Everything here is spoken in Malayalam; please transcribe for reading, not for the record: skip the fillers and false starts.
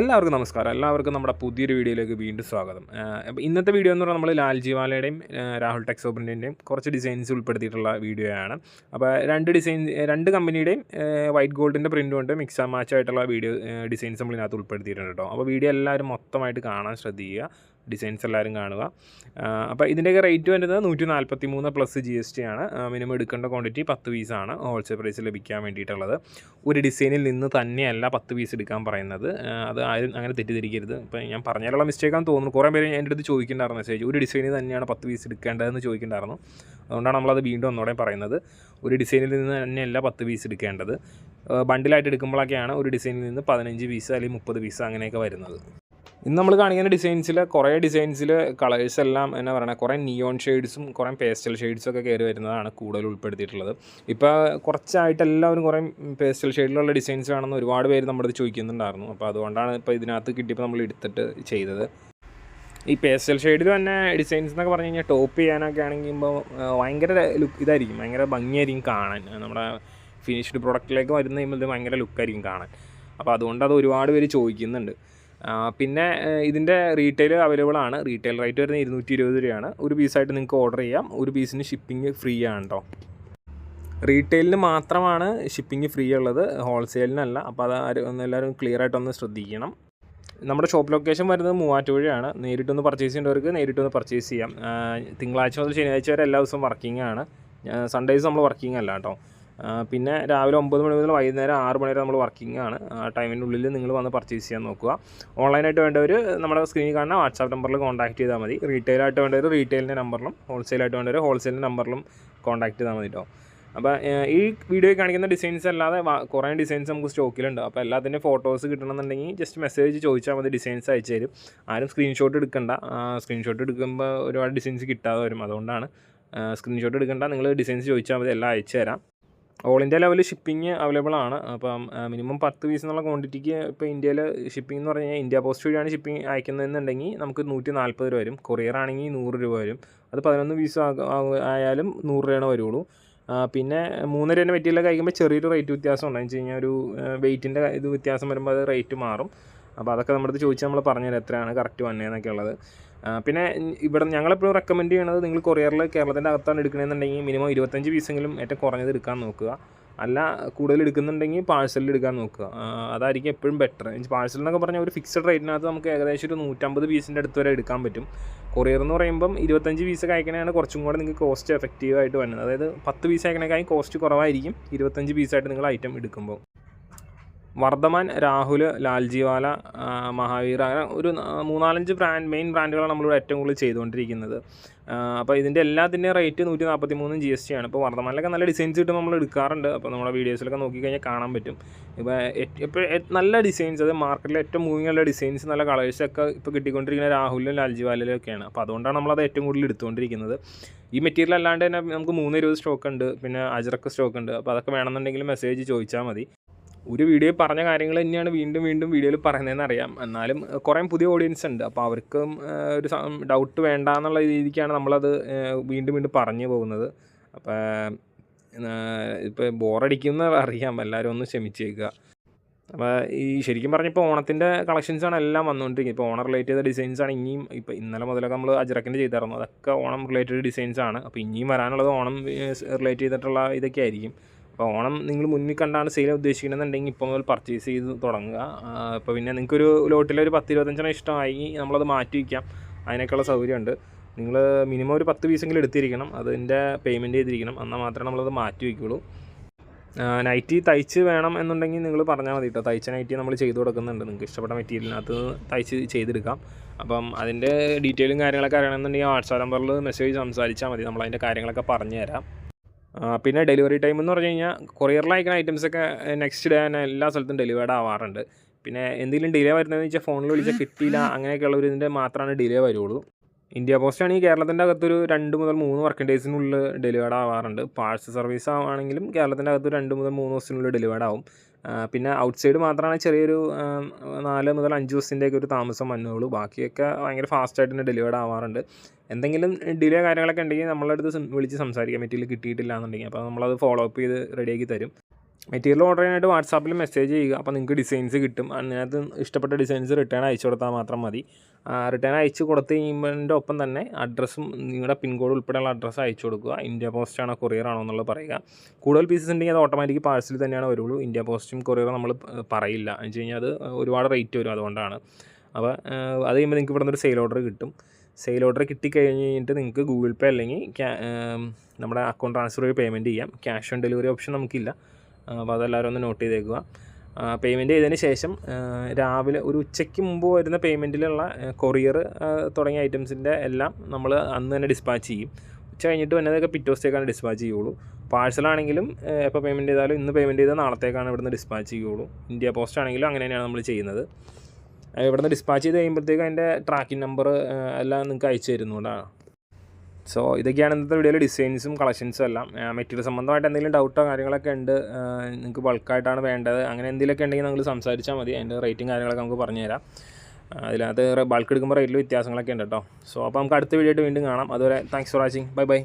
എല്ലാവർക്കും നമസ്കാരം. എല്ലാവർക്കും നമ്മുടെ പുതിയൊരു വീഡിയോയിലേക്ക് വീണ്ടും സ്വാഗതം. അപ്പോൾ ഇന്നത്തെ വീഡിയോ എന്ന് പറഞ്ഞാൽ നമ്മൾ ലാൽജിവാലയുടെയും രാഹുൽ ടെക്സോബറിൻ്റെയും കുറച്ച് ഡിസൈൻസ് ഉൾപ്പെടുത്തിയിട്ടുള്ള വീഡിയോയാണ്. അപ്പോൾ രണ്ട് കമ്പനിയുടെയും വൈറ്റ് ഗോൾഡിൻ്റെ പ്രിൻ്റ് കൊണ്ട് മിക്സ് ആൻഡ് മാച്ച് ആയിട്ടുള്ള ഡിസൈൻസ് നമ്മൾ ഇതിനകത്ത് ഉൾപ്പെടുത്തിയിട്ടുണ്ട് കേട്ടോ. അപ്പോൾ വീഡിയോ എല്ലാവരും മൊത്തമായിട്ട് കാണാൻ ശ്രദ്ധിക്കുക, ഡിസൈൻസ് എല്ലാവരും കാണുക. അപ്പോൾ ഇതിൻ്റെയൊക്കെ റേറ്റ് വരുന്നത് 143 പ്ലസ് GST ആണ്. മിനിമം എടുക്കേണ്ട ക്വാണ്ടിറ്റി 10 പീസാണ് ഹോൾസെയിൽ പ്രൈസ് ലഭിക്കാൻ വേണ്ടിയിട്ടുള്ളത്. ഒരു ഡിസൈനിൽ നിന്ന് തന്നെയല്ല 10 പീസ് എടുക്കാൻ പറയുന്നത്. അത് ആരും അങ്ങനെ തെറ്റിദ്ധരിക്കരുത്. ഇപ്പോൾ ഞാൻ പറഞ്ഞാലുള്ള മിസ്റ്റേക്കാണെന്ന് തോന്നുന്നു. കുറേ പേര് എൻ്റെ അടുത്ത് ചോദിക്കുന്നുണ്ടായിരുന്നു മെസ്സേജ്, ഒരു ഡിസൈനിൽ തന്നെയാണ് 10 പീസ് എടുക്കേണ്ടതെന്ന് ചോദിക്കുന്നുണ്ടായിരുന്നു. അതുകൊണ്ടാണ് നമ്മളത് വീണ്ടും ഒന്നുകൂടെ പറയുന്നത്. ഒരു ഡിസൈനിൽ നിന്ന് തന്നെയല്ല 10 പീസ് എടുക്കേണ്ടത്. ബണ്ടിലായിട്ട് എടുക്കുമ്പോഴൊക്കെയാണ് ഒരു ഡിസൈനിൽ നിന്ന് 15 പീസ് അല്ലെങ്കിൽ 30 പീസ് അങ്ങനെയൊക്കെ വരുന്നത്. ഇന്ന് നമ്മൾ കാണിക്കുന്ന ഡിസൈൻസിൽ കുറേ ഡിസൈൻസിൽ കളേഴ്സ് എല്ലാം എന്നാ പറയുക, കുറേ നിയോൺ ഷെയ്ഡ്സും കുറേ പേസ്റ്റൽ ഷെയ്ഡ്സും ഒക്കെ കയറി വരുന്നതാണ് കൂടുതൽ ഉൾപ്പെടുത്തിയിട്ടുള്ളത്. ഇപ്പോൾ കുറച്ചായിട്ട് എല്ലാവരും കുറേ പേസ്റ്റൽ ഷെയ്ഡിലുള്ള ഡിസൈൻസ് വേണമെന്ന് ഒരുപാട് പേര് നമ്മുടെ അടുത്ത് ചോദിക്കുന്നുണ്ടായിരുന്നു. അപ്പോൾ അതുകൊണ്ടാണ് ഇപ്പോൾ ഇതിനകത്ത് കിട്ടിയപ്പോൾ നമ്മൾ എടുത്തിട്ട് ചെയ്തത്. ഈ പേസ്റ്റൽ ഷെയ്ഡിൽ തന്നെ ഡിസൈൻസ് എന്നൊക്കെ പറഞ്ഞു കഴിഞ്ഞാൽ ടോപ്പ് ചെയ്യാനൊക്കെ ആണെങ്കിൽ ഭയങ്കര ഇതായിരിക്കും, ഭയങ്കര ഭംഗിയായിരിക്കും കാണാൻ. നമ്മുടെ ഫിനിഷ്ഡ് പ്രൊഡക്റ്റിലേക്ക് വരുന്ന കഴിയുമ്പോൾ ഭയങ്കര ലുക്കായിരിക്കും കാണാൻ. അപ്പോൾ അതുകൊണ്ട് അത് ഒരുപാട് പേര് ചോദിക്കുന്നുണ്ട്. പിന്നെ ഇതിൻ്റെ റീറ്റെയിൽ അവൈലബിൾ ആണ്. റീറ്റെയിൽ റേറ്റ് വരുന്നത് 220 രൂപയാണ്. ഒരു പീസായിട്ട് നിങ്ങൾക്ക് ഓർഡർ ചെയ്യാം. ഒരു പീസിന് ഷിപ്പിംഗ് ഫ്രീ ആണ് കേട്ടോ. റീറ്റെയിലിന് മാത്രമാണ് ഷിപ്പിംഗ് ഫ്രീ ഉള്ളത്, ഹോൾസെയിലിനല്ല. അപ്പോൾ അത് എല്ലാവരും ക്ലിയർ ആയിട്ടൊന്ന് ശ്രദ്ധിക്കണം. നമ്മുടെ ഷോപ്പ് ലൊക്കേഷൻ വരുന്നത് മൂവാറ്റുപുഴയാണ്. നേരിട്ടൊന്ന് പർച്ചേസ് ചെയ്യേണ്ടവർക്ക് നേരിട്ടൊന്ന് പർച്ചേസ് ചെയ്യാം. തിങ്കളാഴ്ച മുതൽ ശനിയാഴ്ച വരെ എല്ലാ ദിവസവും വർക്കിംഗ് ആണ്. സൺഡേസ് നമ്മൾ വർക്കിംഗ് അല്ല കേട്ടോ. പിന്നെ രാവിലെ 9 മണി മുതൽ വൈകുന്നേരം 6 മണി വരെ നമ്മൾ വർക്കിംഗ് ആണ്. ആ ടൈമിൻ്റെ ഉള്ളിൽ നിങ്ങൾ വന്ന് പർച്ചേസ് ചെയ്യാൻ നോക്കുക. ഓൺലൈനായിട്ട് വേണ്ടവർ നമ്മുടെ സ്ക്രീനിൽ കാണുന്ന വാട്സാപ്പ് നമ്പറിൽ കോൺടാക്ട് ചെയ്താൽ മതി. റീറ്റെയിലായിട്ട് വേണ്ടവർ റീറ്റെയിലിൻ്റെ നമ്പറിലും ഹോൾസെയിലായിട്ട് വേണ്ടവർ ഹോൾസെയിലിൻ്റെ നമ്പറിലും കോൺടാക്ട് ചെയ്താൽ മതി കേട്ടോ. അപ്പോൾ ഈ വീഡിയോയിൽ കാണിക്കുന്ന ഡിസൈൻസ് അല്ലാതെ കുറേ ഡിസൈൻസ് നമുക്ക് സ്റ്റോക്കിലുണ്ട്. അപ്പോൾ എല്ലാത്തിൻ്റെ ഫോട്ടോസ് കിട്ടണമെന്നുണ്ടെങ്കിൽ ജസ്റ്റ് മെസ്സേജ് ചോദിച്ചാൽ മതി, ഡിസൈൻസ് അയച്ചു തരും. ആരും സ്ക്രീൻഷോട്ട് എടുക്കണ്ട. സ്ക്രീൻഷോട്ട് എടുക്കുമ്പോൾ ഒരുപാട് ഡിസൈൻസ് കിട്ടാതെ വരും. അതുകൊണ്ടാണ് സ്ക്രീൻഷോട്ട് എടുക്കേണ്ട. നിങ്ങൾ ഡിസൈൻസ് ചോദിച്ചാൽ മതി, എല്ലാം അയച്ചു തരാം. ഓൾ ഇന്ത്യ ലെവലിൽ ഷിപ്പിംഗ് അവൈലബിൾ ആണ്. അപ്പം മിനിമം 10 പീസ് എന്നുള്ള ക്വാണ്ടിറ്റിക്ക് ഇപ്പോൾ ഇന്ത്യയിൽ ഷിപ്പിംഗ് എന്ന് പറഞ്ഞു കഴിഞ്ഞാൽ ഇന്ത്യ പോസ്റ്റ് വഴിയാണ് ഷിപ്പിംഗ് അയക്കുന്നതെന്നുണ്ടെങ്കിൽ നമുക്ക് 140 രൂപ വരും. കൊറിയർ ആണെങ്കിൽ 100 രൂപ വരും. അത് 11 പീസ് ആയാലും 100 രൂപയാണ് വരുള്ളൂ. പിന്നെ 3 രൂപേൻ്റെ മെറ്റീരിയലൊക്കെ അയക്കുമ്പോൾ ചെറിയൊരു റേറ്റ് വ്യത്യാസം ഉണ്ട്. എന്ന് വെച്ച് കഴിഞ്ഞാൽ ഒരു വെയിറ്റിൻ്റെ ഇത് വ്യത്യാസം വരുമ്പോൾ അത് റേറ്റ് മാറും. അപ്പോൾ അതൊക്കെ നമ്മുടെ അടുത്ത് ചോദിച്ചാൽ നമ്മൾ പറഞ്ഞുതരാം എത്രയാണ് കറക്റ്റ് വന്നതെന്നൊക്കെ ഉള്ളത്. പിന്നെ ഇവിടെ ഞങ്ങളെപ്പോഴും റെക്കമെൻഡ് ചെയ്യണത്, നിങ്ങൾ കൊറിയറിൽ കേരളത്തിൻ്റെ അകത്താണ് എടുക്കണമെന്നുണ്ടെങ്കിൽ മിനിമം 25 പീസെങ്കിലും ഏറ്റവും കുറഞ്ഞത് എടുക്കാൻ നോക്കുക. അല്ല കൂടുതൽ എടുക്കുന്നുണ്ടെങ്കിൽ പാഴ്സലിൽ എടുക്കാൻ നോക്കുക. അതായിരിക്കും എപ്പോഴും ബെറ്റർ. പാഴ്സൽ എന്നൊക്കെ പറഞ്ഞാൽ ഒരു ഫിക്സഡ് റേറ്റിനകത്ത് നമുക്ക് ഏകദേശം ഒരു 150 പീസിൻ്റെ അടുത്ത് വരെ എടുക്കാൻ പറ്റും. കൊറിയർ എന്ന് പറയുമ്പം 25 പീസൊക്കെ അയക്കണതാണ് കുറച്ചും കൂടെ നിങ്ങൾക്ക് കോസ്റ്റ് എഫക്റ്റീവായിട്ട് വരുന്നത്. അതായത് 10 പീസ് അയക്കണേക്കായി കോസ്റ്റ് കുറവായിരിക്കും 25 പീസായിട്ട് നിങ്ങൾ ഐറ്റം എടുക്കുമ്പോൾ. വർദ്ധമാൻ, രാഹുൽ, ലാൽജിവാല, മഹാവീർ, അങ്ങനെ ഒരു 3-4 മെയിൻ ബ്രാൻഡുകളാണ് നമ്മളിവിടെ ഏറ്റവും കൂടുതൽ ചെയ്തുകൊണ്ടിരിക്കുന്നത്. അപ്പോൾ ഇതിൻ്റെ എല്ലാത്തിൻ്റെയും റേറ്റ് 143 GST ആണ്. ഇപ്പോൾ വർദ്ധമാനിലൊക്കെ നല്ല ഡിസൈൻസ് കിട്ടുമ്പോൾ നമ്മൾ എടുക്കാറുണ്ട്. അപ്പോൾ നമ്മുടെ വീഡിയോസിലൊക്കെ നോക്കിക്കഴിഞ്ഞാൽ കാണാൻ പറ്റും. ഇപ്പോൾ നല്ല ഡിസൈൻസ്, അത് മാർക്കറ്റിൽ ഏറ്റവും മൂവിങ് ഉള്ള ഡിസൈൻസ്, നല്ല കളേഴ്സൊക്കെ ഇപ്പോൾ കിട്ടിക്കൊണ്ടിരിക്കുന്ന രാഹുലിലും ലാൽജിവാലയിലും ഒക്കെയാണ്. അപ്പോൾ അതുകൊണ്ടാണ് നമ്മളത് ഏറ്റവും കൂടുതൽ എടുത്തുകൊണ്ടിരിക്കുന്നത്. ഈ മെറ്റീരിയൽ അല്ലാണ്ട് തന്നെ നമുക്ക് 320 സ്റ്റോക്ക് ഉണ്ട്, പിന്നെ അജ്രക്ക് സ്റ്റോക്ക് ഉണ്ട്. അപ്പോൾ അതൊക്കെ വേണമെന്നുണ്ടെങ്കിൽ മെസ്സേജ് ചോദിച്ചാൽ മതി. ഒരു വീഡിയോ പറഞ്ഞ കാര്യങ്ങൾ തന്നെയാണ് വീണ്ടും വീണ്ടും വീഡിയോയിൽ പറയുന്നതെന്ന് അറിയാം. എന്നാലും കുറേ പുതിയ ഓഡിയൻസ് ഉണ്ട്. അപ്പോൾ അവർക്കും ഒരു ഡൗട്ട് വേണ്ട എന്നുള്ള രീതിക്കാണ് നമ്മളത് വീണ്ടും വീണ്ടും പറഞ്ഞു പോകുന്നത്. അപ്പോൾ ഇപ്പോൾ ബോറടിക്കുന്ന അറിയാം, എല്ലാവരും ഒന്ന് ക്ഷമിച്ചേക്കുക. അപ്പോൾ ഈ ശരിക്കും പറഞ്ഞപ്പോൾ ഓണത്തിൻ്റെ കളക്ഷൻസാണ് എല്ലാം വന്നുകൊണ്ടിരിക്കുന്നത്. ഇപ്പോൾ ഓണം റിലേറ്റ് ചെയ്ത ഡിസൈൻസാണ് ഇനിയും. ഇപ്പോൾ ഇന്നലെ മുതലൊക്കെ നമ്മൾ അജ്രക്കിൻ്റെ ചെയ്തായിരുന്നു, അതൊക്കെ ഓണം റിലേറ്റഡ് ഡിസൈൻസാണ്. അപ്പോൾ ഇനിയും വരാനുള്ളത് ഓണം റിലേറ്റ് ചെയ്തിട്ടുള്ള ഇതൊക്കെ ആയിരിക്കും. അപ്പോൾ ഓണം നിങ്ങൾ മുന്നിൽ കണ്ടാണ് സെയിൽ ഉദ്ദേശിക്കണമെന്നുണ്ടെങ്കിൽ ഇപ്പോൾ മുതൽ പർച്ചേസ് ചെയ്ത് തുടങ്ങുക. അപ്പോൾ പിന്നെ നിങ്ങൾക്കൊരു ലോട്ടിലൊരു 10-25 ഇഷ്ടമായി നമ്മളത് മാറ്റി വയ്ക്കാം, അതിനൊക്കെയുള്ള സൗകര്യമുണ്ട്. നിങ്ങൾ മിനിമം ഒരു 10 പീസെങ്കിലും എടുത്തിരിക്കണം, അതിൻ്റെ പേയ്മെൻറ്റ് ചെയ്തിരിക്കണം, എന്നാൽ മാത്രമേ നമ്മളത് മാറ്റി വയ്ക്കുള്ളൂ. നൈറ്റി തയ്ച്ച് വേണം എന്നുണ്ടെങ്കിൽ നിങ്ങൾ പറഞ്ഞാൽ മതി കേട്ടോ. തയ്ച്ച നൈറ്റി നമ്മൾ ചെയ്ത് കൊടുക്കുന്നുണ്ട്. നിങ്ങൾക്ക് ഇഷ്ടപ്പെട്ട മെറ്റീരിയലിനകത്ത് തയ്ച്ച് ചെയ്തെടുക്കാം. അപ്പം അതിൻ്റെ ഡീറ്റെയിലും കാര്യങ്ങളൊക്കെ അറിയണമെന്നുണ്ടെങ്കിൽ വാട്സാപ്പ് നമ്പറിൽ മെസ്സേജ് സംസാരിച്ചാൽ മതി, നമ്മളതിൻ്റെ കാര്യങ്ങളൊക്കെ പറഞ്ഞു തരാം. പിന്നെ ഡെലിവറി ടൈം എന്ന് പറഞ്ഞു കഴിഞ്ഞാൽ കൊറിയറിൽ അയക്കുന്ന ഐറ്റംസൊക്കെ നെക്സ്റ്റ് ഡേ തന്നെ എല്ലാ സ്ഥലത്തും ഡെലിവേർഡ് ആവാറുണ്ട്. പിന്നെ എന്തെങ്കിലും ഡിലേ വരുന്നതെന്ന് വെച്ചാൽ ഫോണിൽ വിളിച്ചാൽ കിട്ടിയില്ല അങ്ങനെയൊക്കെയുള്ള ഒരു ഇതിൻ്റെ മാത്രമാണ് ഡിലേ വരുള്ളൂ. ഇന്ത്യ പോസ്റ്റ് ആണെങ്കിൽ കേരളത്തിൻ്റെ അകത്തൊരു 2 മുതൽ 3 വർക്കിംഗ് ഡേയ്സിനുള്ളിൽ ഡെലിവേർഡ് ആവാറുണ്ട്. പാഴ്സൽ സർവീസ് ആവുകയാണെങ്കിലും കേരളത്തിൻ്റെ അകത്ത് 2 മുതൽ 3 ദിവസത്തിനുള്ളിൽ ഡെലിവേർഡ് ആവും. പിന്നെ ഔട്ട്സൈഡ് മാത്രമാണ് ചെറിയൊരു 4 മുതൽ 5 ദിവസത്തിൻ്റെയൊക്കെ ഒരു താമസം വന്നുള്ളൂ. ബാക്കിയൊക്കെ ഭയങ്കര ഫാസ്റ്റായിട്ട് തന്നെ ഡെലിവേർഡ് ആവാറുണ്ട്. എന്തെങ്കിലും ഡിലേ കാര്യങ്ങളൊക്കെ ഉണ്ടെങ്കിൽ നമ്മളെ അടുത്ത് വിളിച്ച് സംസാരിക്കാം, മെറ്റീരിയൽ കിട്ടിയിട്ടില്ല എന്നുണ്ടെങ്കിൽ. അപ്പോൾ നമ്മളത് ഫോളോ അപ്പ് ചെയ്ത് റെഡിയാക്കി തരും. മെറ്റീരിയൽ ഓർഡർ ചെയ്യാനായിട്ട് വാട്സാപ്പിൽ മെസ്സേജ് ചെയ്യുക. അപ്പോൾ നിങ്ങൾക്ക് ഡിസൈൻസ് കിട്ടും. അതിനകത്ത് ഇഷ്ടപ്പെട്ട ഡിസൈൻസ് റിട്ടേൺ അയച്ചു കൊടുത്താൽ മാത്രം മതി. റിട്ടേൺ അയച്ചു കൊടുത്ത് കഴിയുമ്പോൾ ഒപ്പം തന്നെ അഡ്രസ്സും നിങ്ങളുടെ പിൻകോഡ് ഉൾപ്പെടെയുള്ള അഡ്രസ്സ് അയച്ചു കൊടുക്കുക. ഇന്ത്യ പോസ്റ്റ് ആണോ കൊറിയർ ആണോ എന്നുള്ളത് പറയുക. കൂടുതൽ പീസസ് ഉണ്ടെങ്കിൽ അത് ഓട്ടോമാറ്റിക് പാഴ്സൽ തന്നെയാണ് വരുള്ളൂ. ഇന്ത്യ പോസ്റ്റും കൊറിയറും നമ്മൾ പറയില്ല. എന്ന് വെച്ച് കഴിഞ്ഞാൽ അത് ഒരുപാട് റേറ്റ് വരും, അതുകൊണ്ടാണ്. അപ്പോൾ അത് കഴിയുമ്പോൾ നിങ്ങൾക്ക് ഇവിടെ നിന്നൊരു സെയിൽ ഓർഡർ കിട്ടും. സെയിൽ ഓർഡർ കിട്ടിക്കഴിഞ്ഞ് കഴിഞ്ഞിട്ട് നിങ്ങൾക്ക് ഗൂഗിൾ പേ അല്ലെങ്കിൽ നമ്മുടെ അക്കൗണ്ട് ട്രാൻസ്ഫർ വഴി പേയ്മെൻറ്റ് ചെയ്യാം. ക്യാഷ് ഓൺ ഡെലിവറി ഓപ്ഷൻ നമുക്കില്ല. അപ്പോൾ അതെല്ലാവരും ഒന്ന് നോട്ട് ചെയ്തേക്കുക. പേയ്മെൻറ്റ് ചെയ്തതിന് ശേഷം രാവിലെ ഒരു ഉച്ചയ്ക്ക് മുമ്പ് വരുന്ന പേയ്മെൻറ്റിലുള്ള കൊറിയർ തുടങ്ങിയ ഐറ്റംസിൻ്റെ എല്ലാം നമ്മൾ അന്ന് തന്നെ ഡിസ്പാച്ച് ചെയ്യും. ഉച്ച കഴിഞ്ഞിട്ട് വന്നതൊക്കെ പിറ്റേ ദിവസത്തേക്കാണ് ഡിസ്പാച്ച് ചെയ്യുള്ളൂ. പാഴ്സലാണെങ്കിലും എപ്പോൾ പേയ്മെൻറ്റ് ചെയ്താലും ഇന്ന് പേയ്മെൻറ്റ് ചെയ്താൽ നാളത്തേക്കാണ് ഇവിടുന്ന് ഡിസ്പാച്ച് ചെയ്യുള്ളൂ. ഇന്ത്യ പോസ്റ്റ് ആണെങ്കിലും അങ്ങനെ തന്നെയാണ് നമ്മൾ ചെയ്യുന്നത്. ഇവിടുന്ന് ഡിസ്പാച്ച് ചെയ്ത് കഴിയുമ്പോഴത്തേക്കും അതിൻ്റെ ട്രാക്കിംഗ് നമ്പർ എല്ലാം നിങ്ങൾക്ക് അയച്ചു തരുന്നതുകൊണ്ടാണ്. സോ ഇതൊക്കെയാണ് ഇന്നത്തെ വീഡിയോയിൽ ഡിസൈൻസും കളക്ഷൻസും എല്ലാം. മെറ്റീരിയൽ സംബന്ധമായിട്ട് എന്തെങ്കിലും ഡൗട്ടോ കാര്യങ്ങളൊക്കെ ഉണ്ട്, നിങ്ങൾക്ക് ബൾക്കായിട്ടാണ് വേണ്ടത്, അങ്ങനെ എന്തെങ്കിലുമൊക്കെ ഉണ്ടെങ്കിൽ നിങ്ങൾ സംസാരിച്ചാൽ മതി. അതിൻ്റെ റേറ്റും കാര്യങ്ങളൊക്കെ നമുക്ക് പറഞ്ഞു തരാം. അതിനകത്ത് ബൾക്ക് എടുക്കുമ്പോൾ റേറ്റിൽ വ്യത്യാസങ്ങളൊക്കെ ഉണ്ട് കേട്ടോ. സോ അപ്പോൾ നമുക്ക് അടുത്ത വീഡിയോ ആയിട്ട് വീണ്ടും കാണാം. അതുവരെ thanks for watching. Bye bye.